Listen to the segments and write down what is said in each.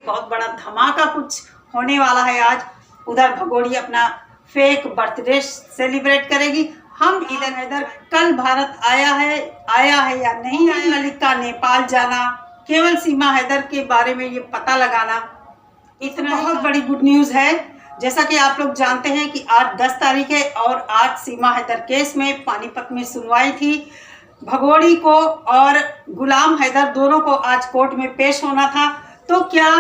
बहुत बड़ा धमाका कुछ होने वाला है आज। उधर भगोड़ी अपना फेक बर्थडे सेलिब्रेट करेगी। हम इधर कल भारत आया है या नहीं आया। मलिक का नेपाल जाना, केवल सीमा हैदर के बारे में ये पता लगाना, इतना बहुत बड़ी गुड न्यूज़ है। जैसा कि आप लोग जानते हैं कि आज 10 तारीख है और आज सीमा हैदर केस में पानीपत में सुनवाई थी। भगोड़ी को और गुलाम हैदर दोनों को आज कोर्ट में पेश होना था। तो क्या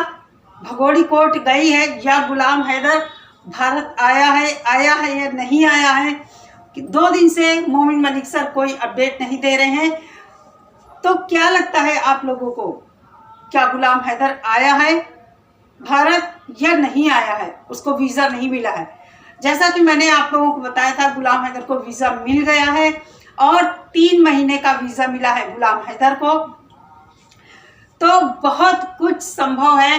भगोड़ी कोर्ट गई है या गुलाम हैदर भारत आया है या नहीं आया है? 2 दिन से मोमिन मलिक सर कोई अपडेट नहीं दे रहे हैं। तो क्या लगता है आप लोगों को, क्या गुलाम हैदर आया है भारत या नहीं आया है? उसको वीज़ा नहीं मिला है। जैसा कि मैंने आप लोगों को बताया था, गुलाम हैदर को वीज़ा मिल गया है और 3 महीने का वीज़ा मिला है गुलाम हैदर को। तो बहुत कुछ संभव है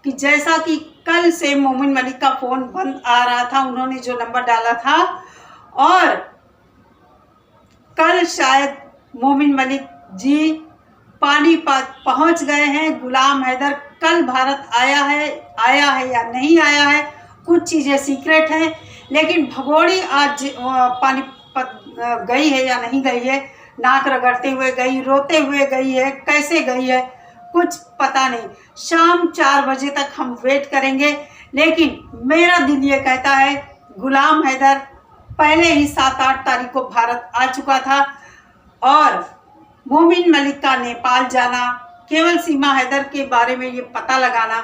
कि जैसा कि कल से मोमिन मलिक का फ़ोन बंद आ रहा था, उन्होंने जो नंबर डाला था, और कल शायद मोमिन मलिक जी पानीपत पहुंच गए हैं। गुलाम हैदर कल भारत आया है या नहीं आया है, कुछ चीज़ें सीक्रेट हैं। लेकिन भगोड़ी आज पानीपत गई है या नहीं गई है, नाक रगड़ते हुए गई, रोते हुए गई है, कैसे गई है कुछ पता नहीं। शाम 4 बजे तक हम वेट करेंगे। लेकिन मेरा दिल ये कहता है गुलाम हैदर पहले ही 7-8 तारीख को भारत आ चुका था और मोमिन मलिक का नेपाल जाना, केवल सीमा हैदर के बारे में ये पता लगाना,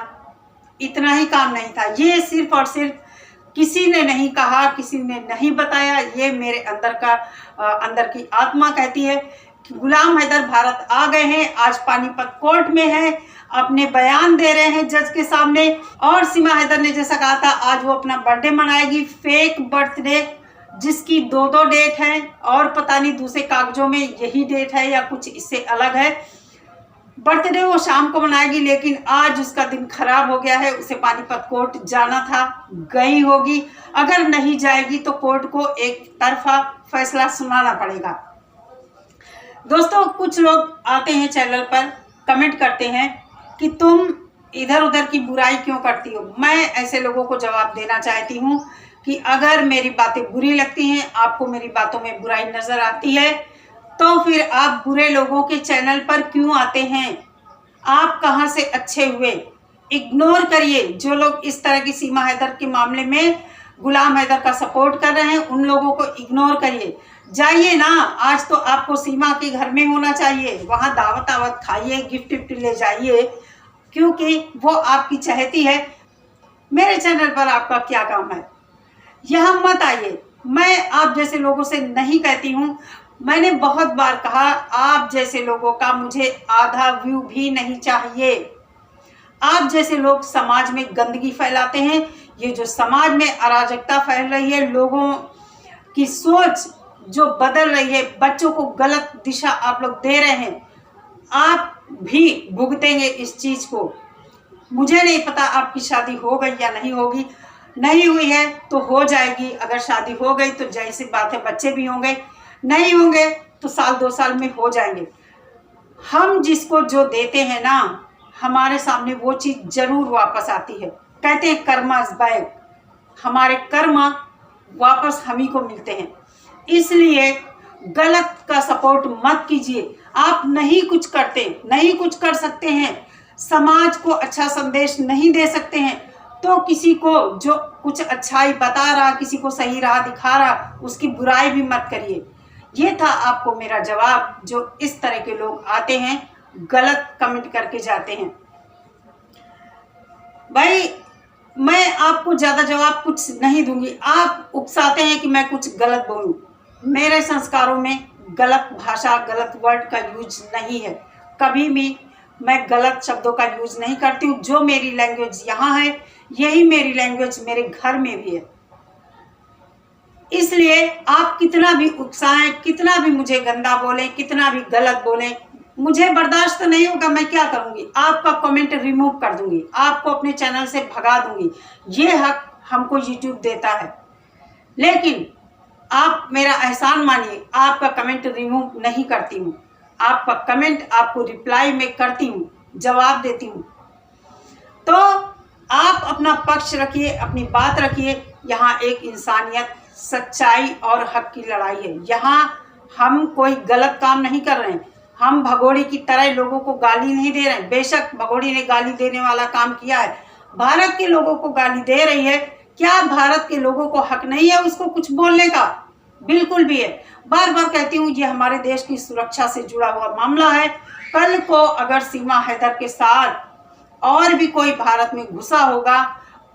इतना ही काम नहीं था। ये सिर्फ और सिर्फ किसी ने नहीं कहा, किसी ने नहीं बताया, ये मेरे अंदर की आत्मा कहती है कि गुलाम हैदर भारत आ गए हैं। आज पानीपत कोर्ट में है, अपने बयान दे रहे हैं जज के सामने। और सीमा हैदर ने जैसा कहा था आज वो अपना बर्थडे मनाएगी, फेक बर्थडे, जिसकी 2 डेट है और पता नहीं दूसरे कागजों में यही डेट है या कुछ इससे अलग है। बर्थडे वो शाम को मनाएगी, लेकिन आज उसका दिन खराब हो गया है। उसे पानीपत कोर्ट जाना था, गई होगी। अगर नहीं जाएगी तो कोर्ट को एक तरफा फैसला सुनाना पड़ेगा। दोस्तों, कुछ लोग आते हैं चैनल पर, कमेंट करते हैं कि तुम इधर उधर की बुराई क्यों करती हो। मैं ऐसे लोगों को जवाब देना चाहती हूँ कि अगर मेरी बातें बुरी लगती हैं, आपको मेरी बातों में बुराई नज़र आती है, तो फिर आप बुरे लोगों के चैनल पर क्यों आते हैं? आप कहाँ से अच्छे हुए? इग्नोर करिए। जो लोग इस तरह की सीमा हैदर के मामले में गुलाम हैदर का सपोर्ट कर रहे हैं, उन लोगों को इग्नोर करिए। जाइए ना, आज तो आपको सीमा के घर में होना चाहिए, वहाँ दावत खाइए, गिफ्ट ले जाइए, क्योंकि वो आपकी चहेती है। मेरे चैनल पर आपका क्या काम है? यहाँ मत आइए। मैं आप जैसे लोगों से नहीं कहती हूँ, मैंने बहुत बार कहा आप जैसे लोगों का मुझे आधा व्यू भी नहीं चाहिए। आप जैसे लोग समाज में गंदगी फैलाते हैं, ये जो समाज में अराजकता फैल रही है, लोगों की सोच जो बदल रही है, बच्चों को गलत दिशा आप लोग दे रहे हैं, आप भी भुगतेंगे इस चीज़ को। मुझे नहीं पता आपकी शादी हो गई या नहीं होगी, नहीं हुई है तो हो जाएगी। अगर शादी हो गई तो जैसी बात है बच्चे भी होंगे, नहीं होंगे तो 1-2 साल में हो जाएंगे। हम जिसको जो देते हैं ना, हमारे सामने वो चीज़ जरूर वापस आती है। कहते हैं कर्मा इज बैक, हमारे कर्म वापस हम ही को मिलते हैं। इसलिए गलत का सपोर्ट मत कीजिए। आप नहीं कुछ करते, नहीं कुछ कर सकते हैं, समाज को अच्छा संदेश नहीं दे सकते हैं, तो किसी को जो कुछ अच्छाई बता रहा, किसी को सही राह दिखा रहा, उसकी बुराई भी मत करिए। ये था आपको मेरा जवाब। जो इस तरह के लोग आते हैं, गलत कमेंट करके जाते हैं, भाई मैं आपको ज़्यादा जवाब कुछ नहीं दूंगी। आप उकसाते हैं कि मैं कुछ गलत बोलूं। मेरे संस्कारों में गलत भाषा, गलत वर्ड का यूज नहीं है। कभी भी मैं गलत शब्दों का यूज नहीं करती हूँ। जो मेरी लैंग्वेज यहाँ है, यही मेरी लैंग्वेज मेरे घर में भी है। इसलिए आप कितना भी उकसाएं, कितना भी मुझे गंदा बोलें, कितना भी गलत बोलें, मुझे बर्दाश्त नहीं होगा। मैं क्या करूँगी? आपका कमेंट रिमूव कर दूंगी, आपको अपने चैनल से भगा दूंगी। ये हक हमको यूट्यूब देता है। लेकिन आप मेरा एहसान मानिए, आपका कमेंट रिमूव नहीं करती हूँ। आपका कमेंट आपको रिप्लाई में करती हूँ, जवाब देती हूँ। तो पक्ष रखिए, अपनी बात रखिए। यहाँ एक इंसानियत, सच्चाई और हक की लड़ाई है। यहाँ हम कोई गलत काम नहीं कर रहे हैं। हम भगोड़ी की तरह लोगों को गाली नहीं दे रहे हैं। बेशक भगोड़ी ने गाली देने वाला काम किया है, भारत के लोगों को गाली दे रही है। क्या भारत के लोगों को हक नहीं है उसको कुछ बोलने का? बिल्कुल भी है। बार बार कहती हूँ, ये हमारे देश की सुरक्षा से जुड़ा हुआ मामला है। कल को अगर सीमा हैदर के साथ और भी कोई भारत में घुसा होगा,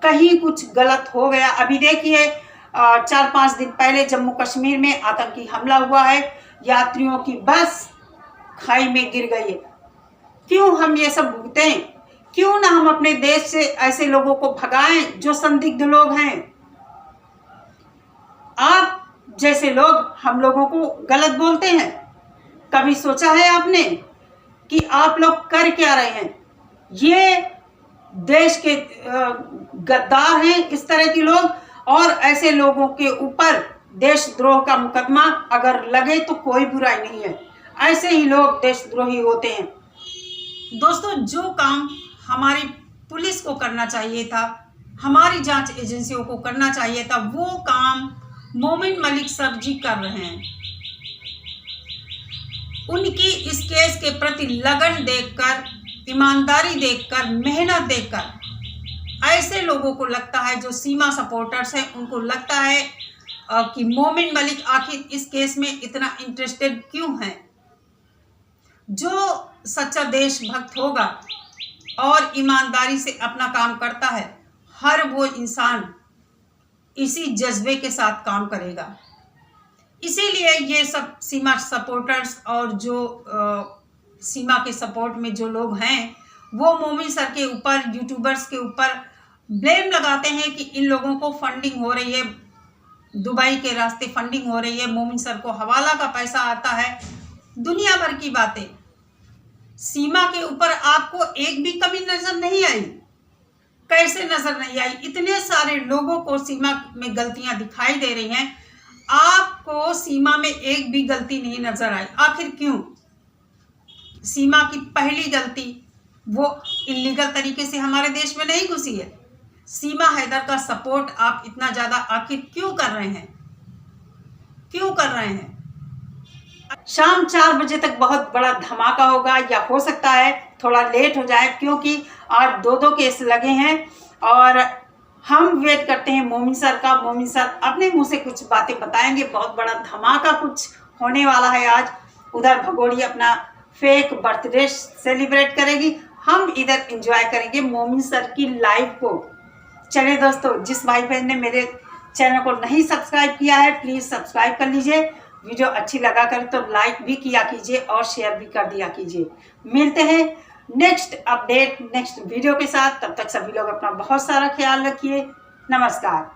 कहीं कुछ गलत हो गया। अभी देखिए 4-5 दिन पहले जम्मू कश्मीर में आतंकी हमला हुआ है, यात्रियों की बस खाई में गिर गई है। क्यों हम ये सब भुगतें? क्यों ना हम अपने देश से ऐसे लोगों को भगाएं जो संदिग्ध लोग हैं। आप जैसे लोग हम लोगों को गलत बोलते हैं। कभी सोचा है आपने कि आप लोग कर क्या रहे हैं? ये देश के गद्दार हैं इस तरह के लोग, और ऐसे लोगों के ऊपर देशद्रोह का मुकदमा अगर लगे तो कोई बुराई नहीं है। ऐसे ही लोग देशद्रोही होते हैं। दोस्तों, जो काम हमारी पुलिस को करना चाहिए था, हमारी जांच एजेंसियों को करना चाहिए था, वो काम मोमिन मलिक सर जी कर रहे हैं। उनकी इस केस के प्रति लगन देखकर, ईमानदारी देखकर, मेहनत देखकर ऐसे लोगों को लगता है, जो सीमा सपोर्टर्स हैं, उनको लगता है कि मोमिन मलिक आखिर इस केस में इतना इंटरेस्टेड क्यों है। जो सच्चा देशभक्त होगा और ईमानदारी से अपना काम करता है, हर वो इंसान इसी जज्बे के साथ काम करेगा। इसीलिए ये सब सीमा सपोर्टर्स और जो सीमा के सपोर्ट में जो लोग हैं, वो मोमिन सर के ऊपर, यूट्यूबर्स के ऊपर ब्लेम लगाते हैं कि इन लोगों को फंडिंग हो रही है, दुबई के रास्ते फंडिंग हो रही है, मोमिन सर को हवाला का पैसा आता है, दुनिया भर की बातें। सीमा के ऊपर आपको एक भी कमी नजर नहीं आई? कैसे नजर नहीं आई? इतने सारे लोगों को सीमा में गलतियां दिखाई दे रही हैं, आपको सीमा में एक भी गलती नहीं नजर आई। आखिर क्यों? सीमा की पहली गलती वो इलीगल तरीके से हमारे देश में नहीं घुसी है। सीमा हैदर का सपोर्ट आप इतना ज्यादा आखिर क्यों कर रहे हैं? क्यों कर रहे हैं? शाम 4 बजे तक बहुत बड़ा धमाका होगा, या हो सकता है थोड़ा लेट हो जाए, क्योंकि आज 2-2 केस लगे हैं और हम वेट करते हैं मोमिन सर का। मोमिन सर अपने मुंह से कुछ बातें बताएंगे। बहुत बड़ा धमाका कुछ होने वाला है आज। उधर भगोड़ी अपना फेक बर्थडे सेलिब्रेट करेगी, हम इधर एंजॉय करेंगे मोमिन सर की लाइव को। चलिए दोस्तों, जिस भाई बहन ने मेरे चैनल को नहीं सब्सक्राइब किया है, प्लीज़ सब्सक्राइब कर लीजिए। वीडियो अच्छी लगा कर तो लाइक भी किया कीजिए और शेयर भी कर दिया कीजिए। मिलते हैं नेक्स्ट अपडेट, नेक्स्ट वीडियो के साथ। तब तक सभी लोग अपना बहुत सारा ख्याल रखिए। नमस्कार।